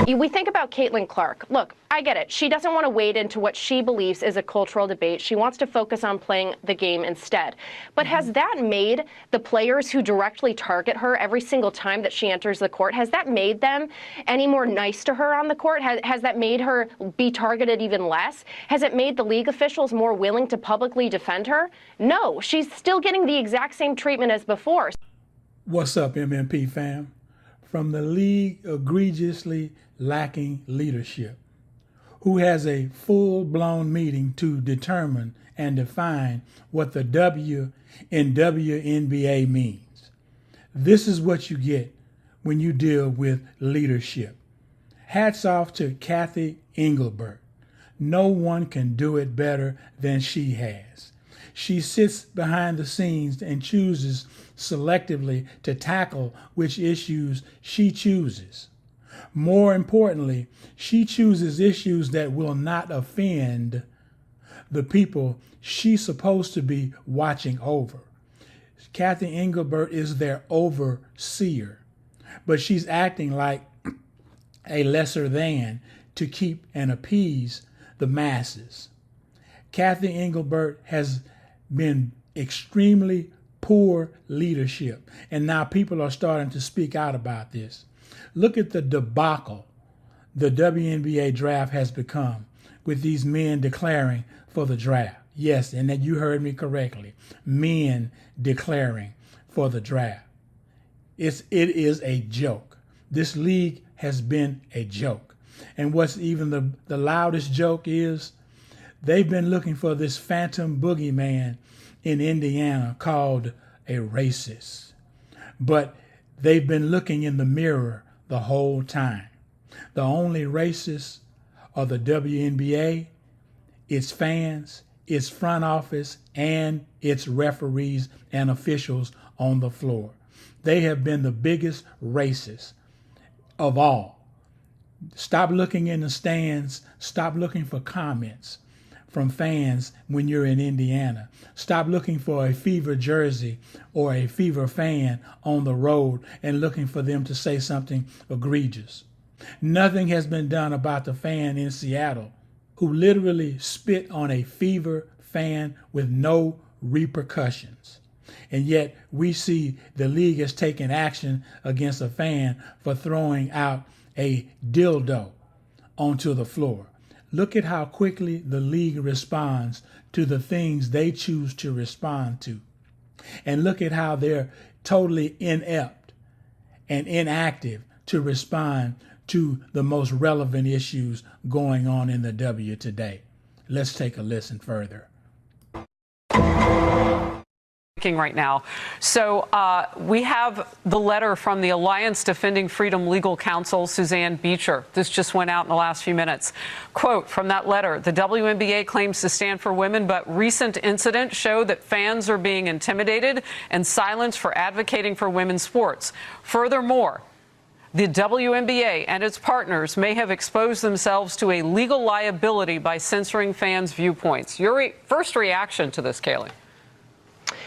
We think about Caitlin Clark. Look, I get it. She doesn't want to wade into what she believes is a cultural debate. She wants to focus on playing the game instead. But has that made the players who directly target her every single time that she enters the court, has that made them any more nice to her on the court? Has that made her be targeted even less? Has it made the league officials more willing to publicly defend her? No, she's still getting the exact same treatment as before. What's up, MMP fam? From the league egregiously lacking leadership, who has a full-blown meeting to determine and define what the W in WNBA means. This is what you get when you deal with leadership. Hats off to Cathy Engelbert. No one can do it better than she has. She sits behind the scenes and chooses selectively to tackle which issues she chooses. More importantly, she chooses issues that will not offend the people she's supposed to be watching over. Cathy Engelbert is their overseer, but she's acting like a lesser than to keep and appease the masses. Cathy Engelbert has been extremely poor leadership, and now people are starting to speak out about this. Look at the debacle the WNBA draft has become with these men declaring for the draft. Yes, and that you heard me correctly. Men declaring for the draft. It is a joke. This league has been a joke. And what's even the loudest joke is they've been looking for this phantom boogeyman in Indiana called a racist. But they've been looking in the mirror the whole time. The only racists are the WNBA, its fans, its front office, and its referees and officials on the floor. They have been the biggest racists of all. Stop looking in the stands. Stop looking for comments from fans when you're in Indiana. Stop looking for a Fever jersey or a Fever fan on the road and looking for them to say something egregious. Nothing has been done about the fan in Seattle who literally spit on a Fever fan with no repercussions. And yet we see the league has taken action against a fan for throwing out a dildo onto the floor. Look at how quickly the league responds to the things they choose to respond to. And look at how they're totally inept and inactive to respond to the most relevant issues going on in the W today. Let's take a listen further. Right now. So we have the letter from the Alliance Defending Freedom Legal Counsel, Suzanne Beecher. This just went out in the last few minutes. Quote from that letter, the WNBA claims to stand for women, but recent incidents show that fans are being intimidated and silenced for advocating for women's sports. Furthermore, the WNBA and its partners may have exposed themselves to a legal liability by censoring fans' viewpoints. Your first reaction to this, Kaylee?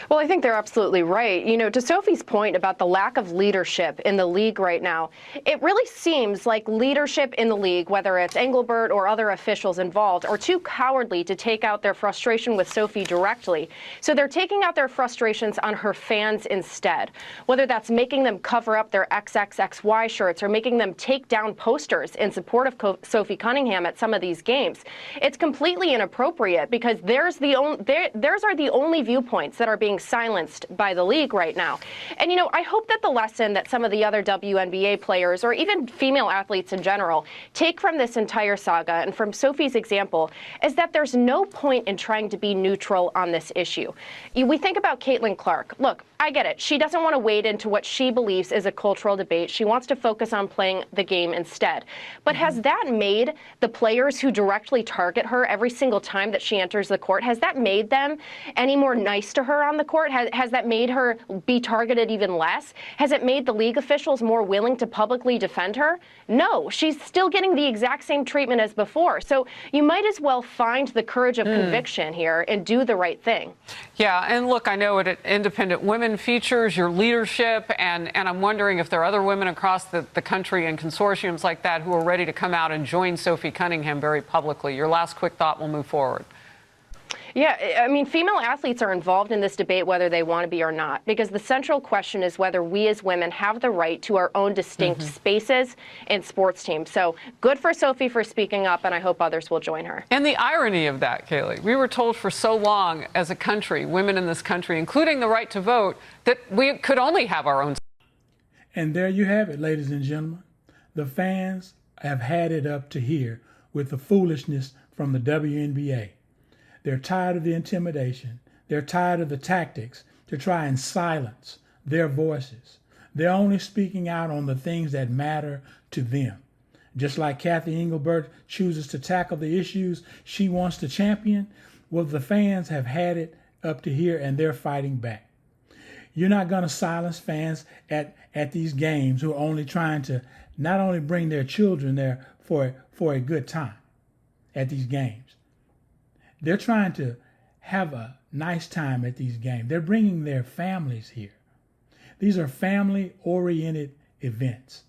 Well, I think they're absolutely right. You know, to Sophie's point about the lack of leadership in the league right now, it really seems like leadership in the league, whether it's Engelbert or other officials involved, are too cowardly to take out their frustration with Sophie directly. So they're taking out their frustrations on her fans instead, whether that's making them cover up their XXXY shirts or making them take down posters in support of Sophie Cunningham at some of these games. It's completely inappropriate because theirs are the only viewpoints that are being silenced by the league right now. And, you know, I hope that the lesson that some of the other WNBA players or even female athletes in general take from this entire saga and from Sophie's example is that there's no point in trying to be neutral on this issue. We think about Caitlin Clark. Look, I get it. She doesn't want to wade into what she believes is a cultural debate. She wants to focus on playing the game instead. But has that made the players who directly target her every single time that she enters the court, has that made them any more nice to her on the court? Has that made her be targeted even less? Has it made the league officials more willing to publicly defend her? No, she's still getting the exact same treatment as before. So you might as well find the courage of conviction here and do the right thing. Yeah, and look, I know at Independent Women features your leadership, and I'm wondering if there are other women across the country and consortiums like that who are ready to come out and join Sophie Cunningham very publicly. Your last quick thought, we'll move forward. Yeah, I mean, female athletes are involved in this debate whether they want to be or not, because the central question is whether we as women have the right to our own distinct spaces in sports teams. So good for Sophie for speaking up, and I hope others will join her. And the irony of that, Kaylee, we were told for so long as a country, women in this country, including the right to vote, that we could only have our own. And there you have it, ladies and gentlemen. The fans have had it up to here with the foolishness from the WNBA. They're tired of the intimidation. They're tired of the tactics to try and silence their voices. They're only speaking out on the things that matter to them. Just like Cathy Engelbert chooses to tackle the issues she wants to champion, well, the fans have had it up to here and they're fighting back. You're not going to silence fans at these games who are only trying to not only bring their children there for a good time at these games. They're trying to have a nice time at these games. They're bringing their families here. These are family-oriented events.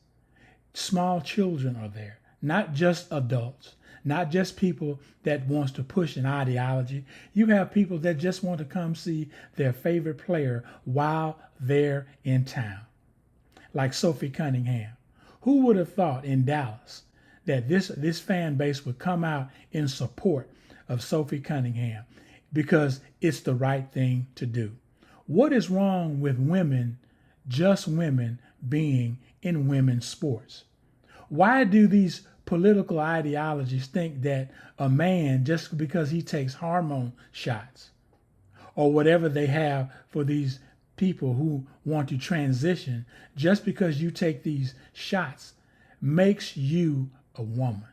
Small children are there, not just adults, not just people that wants to push an ideology. You have people that just want to come see their favorite player while they're in town, like Sophie Cunningham. Who would have thought in Dallas that this fan base would come out in support of Sophie Cunningham because it's the right thing to do? What is wrong with women, just women, being in women's sports? Why do these political ideologies think that a man, just because he takes hormone shots or whatever they have for these people who want to transition, just because you take these shots makes you a woman?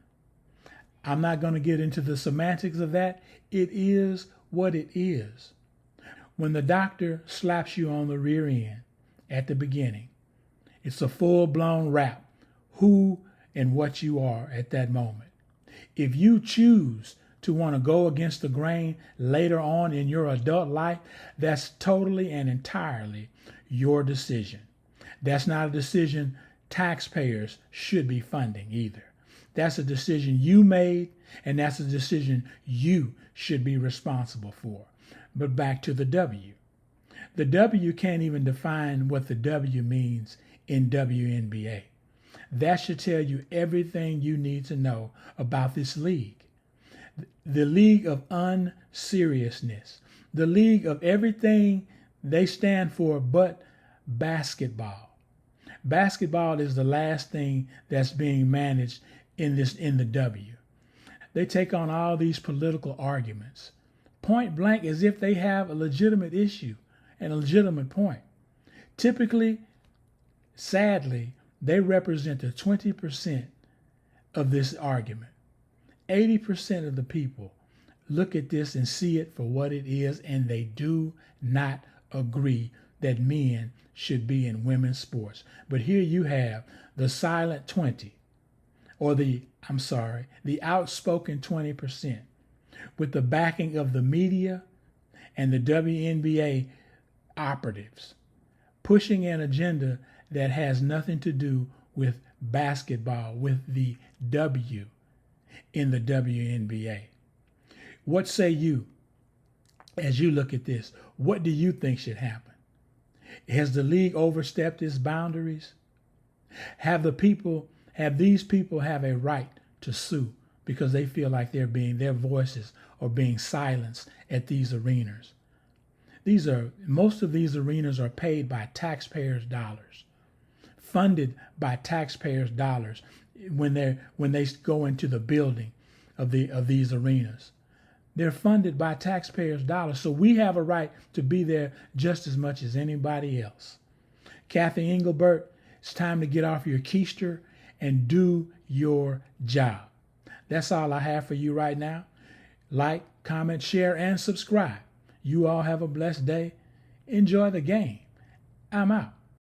I'm not going to get into the semantics of that. It is what it is. When the doctor slaps you on the rear end at the beginning, it's a full-blown rap, who and what you are at that moment. If you choose to want to go against the grain later on in your adult life, that's totally and entirely your decision. That's not a decision taxpayers should be funding either. That's a decision you made, and that's a decision you should be responsible for. But back to the W. The W can't even define what the W means in WNBA. That should tell you everything you need to know about this league. The league of unseriousness. The league of everything they stand for but basketball. Basketball is the last thing that's being managed in the W. They take on all these political arguments, point blank, as if they have a legitimate issue and a legitimate point. Typically, sadly, they represent the 20% of this argument. 80% of the people look at this and see it for what it is, and they do not agree that men should be in women's sports. But here you have the silent 20, or the outspoken 20%, with the backing of the media and the WNBA operatives, pushing an agenda that has nothing to do with basketball, with the W in the WNBA. What say you as you look at this? What do you think should happen? Has the league overstepped its boundaries? Have these people have a right to sue because they feel like their voices are being silenced at these arenas? Most of these arenas are paid by taxpayers' dollars, funded by taxpayers' dollars when they go into the building of these arenas. They're funded by taxpayers' dollars, so we have a right to be there just as much as anybody else. Cathy Engelbert, it's time to get off your keister and do your job. That's all I have for you right now. Like, comment, share, and subscribe. You all have a blessed day, Enjoy the game. I'm out.